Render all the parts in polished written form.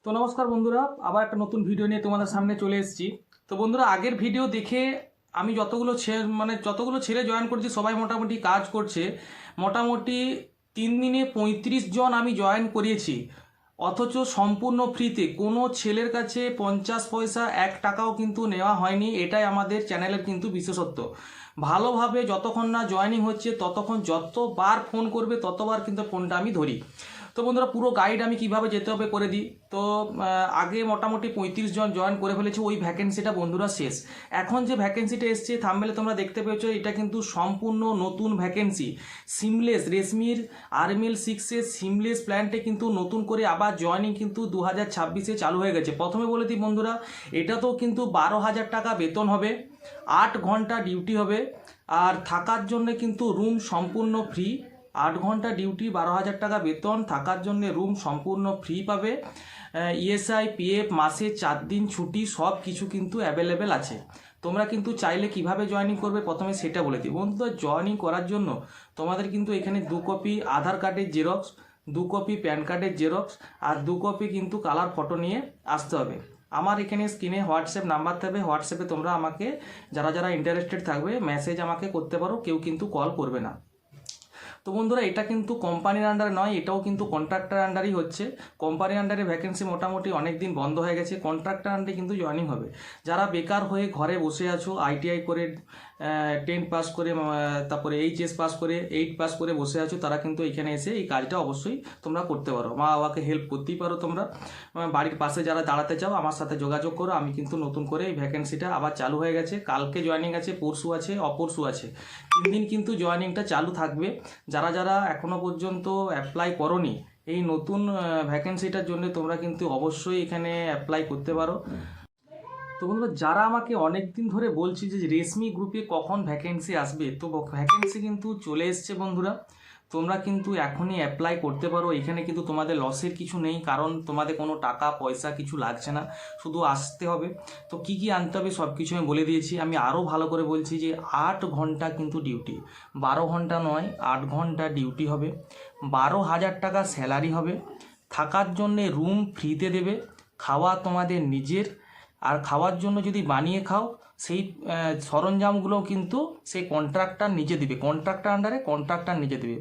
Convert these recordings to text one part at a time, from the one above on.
তো নমস্কার বন্ধুরা, আবার একটা নতুন ভিডিও নিয়ে তোমাদের সামনে চলে এসেছি। তো বন্ধুরা, আগের ভিডিও দেখে আমি যতগুলো ছেলে জয়েন করেছি সবাই মোটামুটি কাজ করছে। মোটামুটি 3 দিনে 35 জন আমি জয়েন করিয়েছি, অথচ সম্পূর্ণ ফ্রিতে। কোনো ছেলের কাছে 50 পয়সা 1 টাকাও কিন্তু নেওয়া হয়নি। এটাই আমাদের চ্যানেলের কিন্তু বিশেষত্ব। ভালোভাবে যতক্ষণ না জয়েনিং হচ্ছে ততক্ষণ যতবার ফোন করবে ততবার কিন্তু ফোনটা আমি ধরি। তো বন্ধুরা, পুরো গাইড আমি কিভাবে যেতে হবে করে দিই। তো আগে মোটামুটি 35 জন জয়েন করে ফেলেছি, ওই ভ্যাকেন্সিটা বন্ধুরা শেষ। এখন যে ভ্যাকেন্সিটা এসছে থাম্বনেলে তোমরা দেখতে পেয়েছো, এটা কিন্তু সম্পূর্ণ নতুন ভ্যাকেন্সি। সিমলেস রেশমির RML6-এর সিমলেস প্ল্যানটে কিন্তু নতুন করে আবার জয়েনিং কিন্তু 2026-এ চালু হয়ে গেছে। প্রথমে বলে দিই বন্ধুরা, এটাতেও কিন্তু 12,000 টাকা বেতন হবে, 8 ঘন্টা ডিউটি হবে, আর থাকার জন্য কিন্তু রুম সম্পূর্ণ ফ্রি। 8 ঘন্টা ডিউটি, 12,000 টাকা বেতন, থাকার জন্য রুম সম্পূর্ণ ফ্রি পাবে। ESI PF, মাসে 4 দিন ছুটি, সব কিছু কিন্তু অ্যাভেলেবেল আছে। তোমরা কিন্তু চাইলে কিভাবে জয়েনিং করবে প্রথমে সেটা বলে দিই। বন্ধুরা, জয়েনিং করার জন্য তোমাদের কিন্তু এখানে 2 কপি আধার কার্ডের জেরক্স, 2 কপি প্যান কার্ডের জেরক্স, আর 2 কপি কিন্তু কালার ফটো নিয়ে আসতে হবে। আমার এখানে স্ক্রিনে হোয়াটসঅ্যাপ নাম্বার থাকবে, হোয়াটসঅ্যাপে তোমরা আমাকে যারা যারা ইন্টারেস্টেড থাকবে মেসেজ আমাকে করতে পারো, কেউ কিন্তু কল করবে না। তো বন্ধুরা, এটা কিন্তু কোম্পানির আন্ডারে নয়, এটাও কিন্তু কন্ট্রাক্টর আন্ডারই হচ্ছে। কোম্পানির আন্ডারে ভ্যাকেন্সি মোটামুটি অনেক দিন বন্ধ হয়ে গেছে, কন্ট্রাক্টর আন্ডারে কিন্তু জয়েনিং হবে। যারা বেকার হয়ে ঘরে বসে আছো, ITI করে 10 পাস করে, তারপরে HS পাস করে, 8 পাস করে বসে আছো, তারা কিন্তু এখানে এসে এই কাজটা অবশ্যই তোমরা করতে পারো। মা বাবাকে হেল্প করতেই পারো তোমরা। বাড়ির পাশে যারা দাঁড়াতে চাও আমার সাথে যোগাযোগ করো। আমি কিন্তু নতুন করে এই ভ্যাকেন্সিটা আবার চালু হয়ে গেছে। কালকে জয়েনিং আছে, পরশু আছে, অপরশু আছে, 3 দিন কিন্তু জয়েনিংটা চালু থাকবে। যারা যারা এখনো পর্যন্ত অ্যাপ্লাই করোনি এই নতুন ভ্যাকেন্সিটার জন্য, তোমরা কিন্তু অবশ্যই এখানে অ্যাপ্লাই করতে পারো। তো বন্ধুরা, যারা আমাকে অনেক দিন ধরে বলছি যে রেশমি গ্রুপে কখন ভ্যাকেন্সি আসবে, তো ভ্যাকেন্সি কিন্তু চলে এসছে বন্ধুরা। তোমরা কিন্তু এখনই অ্যাপ্লাই করতে পারো। এখানে কিন্তু তোমাদের লসের কিছু নেই, কারণ তোমাদের কোনো টাকা পয়সা কিছু লাগছে না, শুধু আসতে হবে। তো কি কি আনতে হবে সব কিছু আমি বলে দিয়েছি। আমি আরও ভালো করে বলছি যে 8 ঘন্টা কিন্তু ডিউটি, 12 ঘন্টা নয়, 8 ঘন্টা ডিউটি হবে, 12,000 টাকা স্যালারি হবে, থাকার জন্যে রুম ফ্রিতে দেবে, খাওয়া তোমাদের নিজের। আর খাওয়ার জন্য যদি বানিয়ে খাও, সেই সরঞ্জামগুলোও কিন্তু সেই কন্ট্রাক্টর নিজে দিবে, কন্ট্রাক্টর আন্ডারে কন্ট্রাক্টর নিজে দেবে।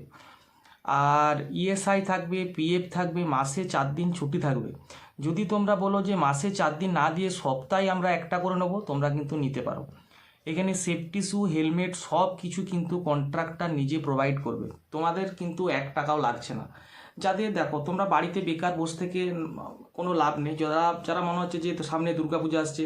আর ESI থাকবে, PF থাকবে, মাসে 4 দিন ছুটি থাকবে। যদি তোমরা বলো যে মাসে 4 দিন না দিয়ে সপ্তাহে আমরা একটা করে নেবো, তোমরা কিন্তু নিতে পারো। এখানে সেফটি শ্যু, হেলমেট সব কিছু কিন্তু কন্ট্রাক্টর নিজে প্রোভাইড করবে, তোমাদের কিন্তু 1 টাকাও লাগছে না। যাদের দেখো তোমরা বাড়িতে বেকার বসে থেকে কোনো লাভ নেই, যারা যারা মনে হচ্ছে যে সামনে দুর্গাপূজা আসছে,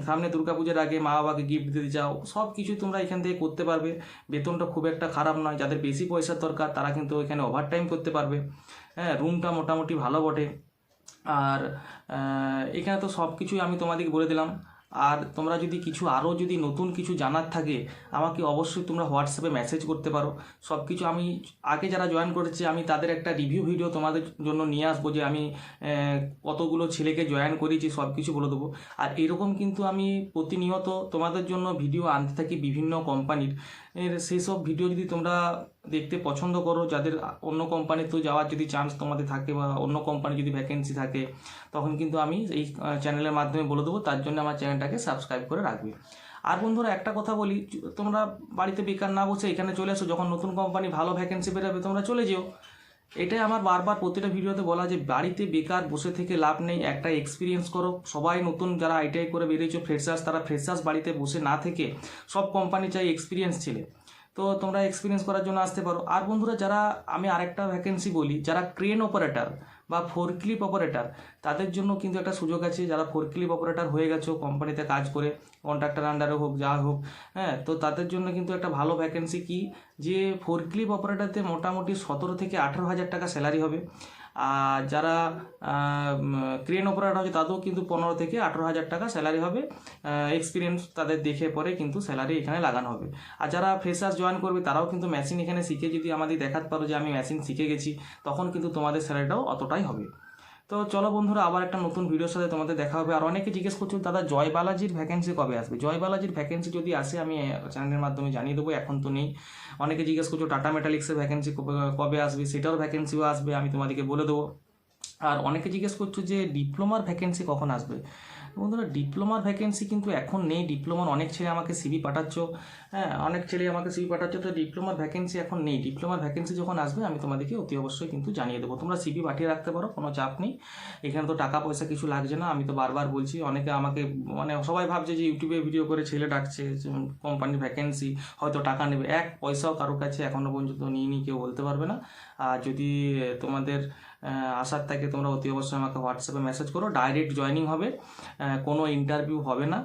সামনে দুর্গাপূজার আগে মা বাবাকে গিফট দিতে চাও, সব কিছু তোমরা এখান থেকে করতে পারবে। বেতনটা খুব একটা খারাপ নয়। যাদের বেশি পয়সার দরকার তারা কিন্তু এখানে ওভারটাইম করতে পারবে। হ্যাঁ, রুমটা মোটামুটি ভালো বটে। আর এখানে তো সব কিছুই আমি তোমাদেরকে বলে দিলাম। আর তোমরা যদি কিছু আরও যদি নতুন কিছু জানার থাকে আমাকে অবশ্যই তোমরা হোয়াটসঅ্যাপে মেসেজ করতে পারো। সব কিছু আমি আগে যারা জয়েন করেছে আমি তাদের একটা রিভিউ ভিডিও তোমাদের জন্য নিয়ে আসবো, যে আমি কতগুলো ছেলেকে জয়েন করিয়েছি সব কিছু বলে দেবো। আর এরকম কিন্তু আমি প্রতিনিয়ত তোমাদের জন্য ভিডিও আনতে থাকি বিভিন্ন কোম্পানির। সেই সব ভিডিও যদি তোমরা দেখতে পছন্দ করো, যাদের অন্য কোম্পানিতেও যাওয়ার যদি চান্স তোমাদের থাকে বা অন্য কোম্পানি যদি ভ্যাকেন্সি থাকে, তখন কিন্তু আমি এই চ্যানেলের মাধ্যমে বলে দেবো। তার জন্য আমার চ্যানেলটাকে সাবস্ক্রাইব করে রাখবে। আর বন্ধুরা, একটা কথা বলি, তোমরা বাড়িতে বেকার না বসে এখানে চলে আসো, যখন নতুন কোম্পানি ভালো ভ্যাকেন্সি বেরোবে তোমরা চলে যেও। এটাই আমার বারবার প্রতিটা ভিডিওতে বলা, যে বাড়িতে বেকার বসে থেকে লাভ নেই, একটা এক্সপিরিয়েন্স করো। সবাই নতুন যারা ITI করে বেরিয়েছো ফ্রেশার্স, তারা ফ্রেশার্স বাড়িতে বসে না থেকে, সব কোম্পানি চাই এক্সপিরিয়েন্স ছেলে। তো তোমরা এক্সপিরিয়েন্স করার জন্য আসতে পারো। আর বন্ধুরা, যারা আমি আরেকটা ভ্যাকেন্সি বলি, যারা ক্রেন অপারেটর বা ফোরক্লিপ অপারেটর, তাদের জন্য কিন্তু একটা সুযোগ আছে। যারা ফোরক্লিপ অপারেটর হয়ে গেছো কোম্পানিতে কাজ করে, কন্ট্রাক্টর আন্ডারে হোক যা হোক, হ্যাঁ, তো তাদের জন্য কিন্তু একটা ভালো ভ্যাকেন্সি কি, যে ফোরক্লিপ অপারেটরতে মোটামুটি 17 থেকে 18,000 টাকা স্যালারি হবে। আর যারা ক্রেন অপারেটর হচ্ছে তাদেরও কিন্তু 15 থেকে 18,000 টাকা স্যালারি হবে। এক্সপিরিয়েন্স তাদের দেখে পরে কিন্তু স্যালারি এখানে লাগানো হবে। আর যারা ফ্রেশার্স জয়েন করবে তারাও কিন্তু মেশিন এখানে শিখে, যদি আমাদের দেখাতে পারো যে আমি মেশিন শিখে গেছি, তখন কিন্তু তোমাদের স্যালারিটাও অতটাই হবে। তো চলো বন্ধুরা, আবার একটা নতুন ভিডিওর সাথে তোমাদের দেখা হবে। আর অনেকে জিজ্ঞেস করছো দাদা জয় বালাজির ভ্যাকেন্সি কবে আসবে। জয় বালাজির ভ্যাকেন্সি যদি আসে আমি চ্যানেলের মাধ্যমে জানিয়ে দেবো, এখন তো নেই। অনেকে জিজ্ঞেস করছো টাটা মেটালিক্সের ভ্যাকেন্সি কবে আসবে, সেটারও ভ্যাকেন্সিও আসবে, আমি তোমাদেরকে বলে দেবো। আর অনেকে জিজ্ঞেস করছো যে ডিপ্লোমার ভ্যাকেন্সি কখন আসবে। বন্ধুরা, ডিপ্লোমার ভ্যাকেন্সি কিন্তু এখন নেই। ডিপ্লোমার অনেক ছেলে আমাকে সিভি পাঠাচ্ছ, হ্যাঁ অনেক ছেলে আমাকে সিভি পাঠাচ্ছ, তো ডিপ্লোমার ভ্যাকেন্সি এখন নেই। ডিপ্লোমার ভ্যাকেন্সি যখন আসবে আমি তোমাদেরকে অতি অবশ্যই কিন্তু জানিয়ে দেবো। তোমরা সিভি পাঠিয়ে রাখতে পারো, কোনো চাপ নেই। এখানে তো টাকা পয়সা কিছু লাগছে না। আমি তো বারবার বলছি, অনেকে আমাকে মানে সবাই ভাবছে যে ইউটিউবে ভিডিও করে ছেলে ডাকছে, কোম্পানির ভ্যাকেন্সি, হয়তো টাকা নেবে। এক পয়সাও কারোর কাছে এখনও পর্যন্ত নিয়ে কেউ বলতে পারবে না। আর যদি তোমাদের আসার থাকে তোমরা অতি অবশ্যই আমাকে হোয়াটসঅ্যাপে মেসেজ করো। ডাইরেক্ট জয়েনিং হবে, কোনো ইন্টারভিউ হবে না।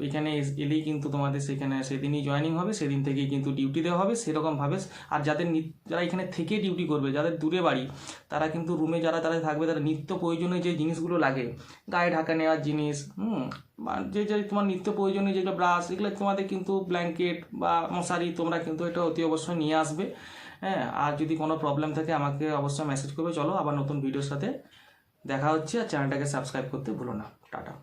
এখানে এলেই কিন্তু তোমাদের সেখানে সেদিনই জয়েনিং হবে, সেদিন থেকেই কিন্তু ডিউটি দেওয়া হবে সেরকমভাবে। আর যারা এখানে থেকে ডিউটি করবে, যাদের দূরে বাড়ি, তারা কিন্তু রুমে যারা থাকবে, তারা নিত্য প্রয়োজনীয় যে জিনিসগুলো লাগে, গায়ে ঢাকা নেওয়ার জিনিস, যে তোমার নিত্য প্রয়োজনীয় যেগুলো ব্রাশ, এগুলো তোমাদের কিন্তু ব্ল্যাঙ্কেট বা মশারি, তোমরা কিন্তু এটা অতি অবশ্যই নিয়ে আসবে। হ্যাঁ, আর যদি কোনো প্রবলেম থাকে আমাকে অবশ্যই মেসেজ করবে। চলো আবার নতুন ভিডিওর সাথে দেখা হচ্ছে, আর চ্যানেলটাকে সাবস্ক্রাইব করতে ভুলো না। টাটা।